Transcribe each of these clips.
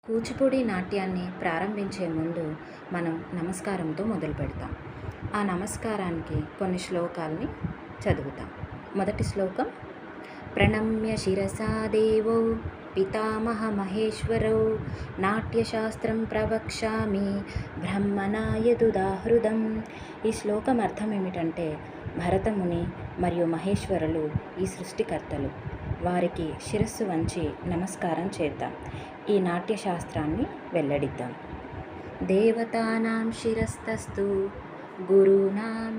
కూచిపూడి నాట్యాన్ని ప్రారంభించే ముందు మనం నమస్కారంతో మొదలు పెడతాం. ఆ నమస్కారానికి కొన్ని శ్లోకాల్ని చదువుతాం. మొదటి శ్లోకం, ప్రణమ్య శిరసా దేవో పితామహ మహేశ్వరౌ నాట్యశాస్త్రం ప్రవక్ష్యామి బ్రహ్మణాయదుదాహృదం. ఈ శ్లోకం అర్థం ఏమిటంటే, భరతముని మరియు మహేశ్వరులు ఈ సృష్టికర్తలు, వారికి శిరస్సు వంచి నమస్కారం చేద్దాం. ఈ నాట్యశాస్త్రాన్ని వెల్లడిద్దాం. దేవతానాం శిరస్తస్తు గురూణాం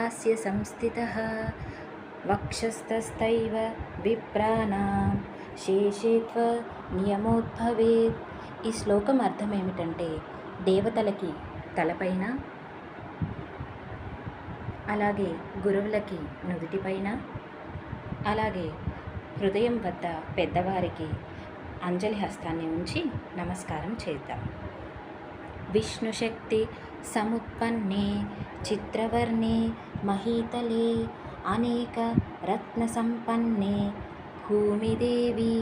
ఆస్య సంస్థితః వక్షస్థస్తైవ విప్రాణాం శేషేత్వ నియమోద్భవేత్. ఈ శ్లోకం అర్థం ఏమిటంటే, దేవతలకి తలపైన, అలాగే గురువులకి నుదుటిపైన, అలాగే హృదయం వద్ద పెద్దవారికి అంజలి హస్తాన్ని ఉంచి నమస్కారం చేద్దాం. విష్ణుశక్తి సముత్పన్నే చిత్రవర్ణే మహీతలే అనేక రత్న సంపన్నే భూమిదేవి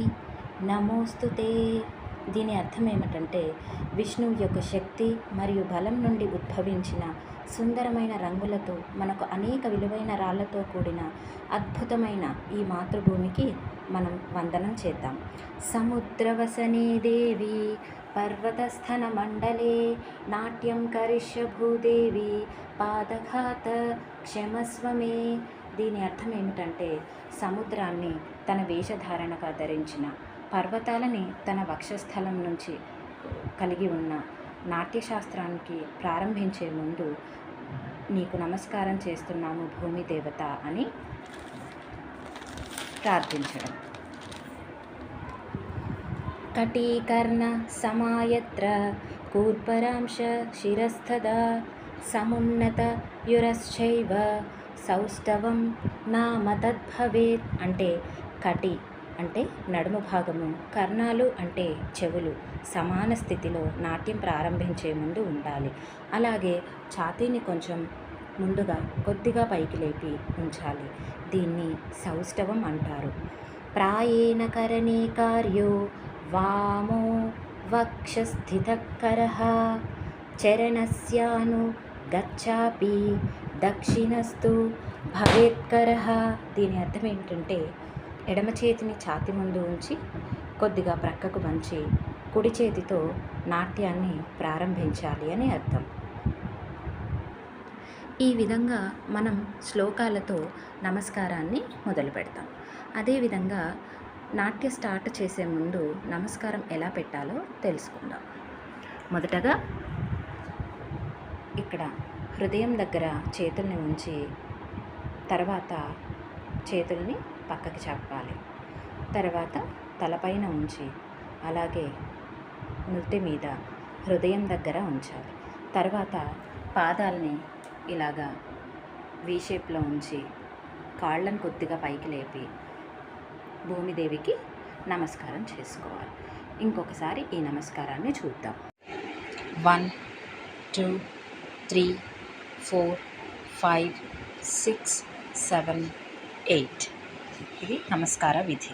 నమోస్తుతే. దీని అర్థం ఏమిటంటే, విష్ణువు యొక్క శక్తి మరియు బలం నుండి ఉద్భవించిన సుందరమైన రంగులతో, మనకు అనేక విలువైన రాళ్లతో కూడిన అద్భుతమైన ఈ మాతృభూమికి మనం వందనం చేద్దాం. సముద్రవసనే దేవి పర్వతస్థన మండలే నాట్యం కరిష్య భూదేవి పాదఘాత క్షమస్వమే. దీని అర్థం ఏమిటంటే, సముద్రాన్ని తన వేషధారణగా ధరించిన, పర్వతాలని తన వక్షస్థలం నుంచి కలిగి ఉన్న నాట్యశాస్త్రానికి ప్రారంభించే ముందు నీకు నమస్కారం చేస్తున్నాము భూమి దేవత అని ప్రార్థించడం. కటీకర్ణ సమాయత్ర కూర్పరాంశ శిరస్థదా సమున్నత యురశ్చైవ సౌష్ఠవం నామ తద్భవేత్. అంటే కటి అంటే నడుము భాగము, కర్ణాలు అంటే చెవులు సమాన స్థితిలో నాట్యం ప్రారంభించే ముందు ఉండాలి. అలాగే ఛాతీని కొంచెం ముందుగా కొద్దిగా పైకి లేపి ఉంచాలి. దీన్ని సౌష్ఠవం అంటారు. ప్రాయేణ కరణే కార్యో వామో వక్షస్థితఃకరః చరణస్యాను గచ్చాపి దక్షిణస్తు భవేత్కరః. దీని అర్థం ఏంటంటే, ఎడమ చేతిని ఛాతి ముందు ఉంచి కొద్దిగా ప్రక్కకు వంచి కుడి చేతితో నాట్యాన్ని ప్రారంభించాలి అని అర్థం. ఈ విధంగా మనం శ్లోకాలతో నమస్కారాన్ని మొదలు పెడతాం. అదేవిధంగా నాట్య స్టార్ట్ చేసే ముందు నమస్కారం ఎలా పెట్టాలో తెలుసుకుందాం. మొదటగా ఇక్కడ హృదయం దగ్గర చేతుల్ని ఉంచి, తర్వాత చేతుల్ని పక్కకి చాపాలి. తర్వాత తలపైన ఉంచి, అలాగే నుదుటి మీద హృదయం దగ్గర ఉంచాలి. తర్వాత పాదాలని ఇలాగా వీ షేప్లో ఉంచి కాళ్ళను కొద్దిగా పైకి లేపి భూమిదేవికి నమస్కారం చేసుకోవాలి. ఇంకొకసారి ఈ నమస్కారాన్ని చూద్దాం. 1 2 3 4 5 6 7 8. ఇది నమస్కార విధి.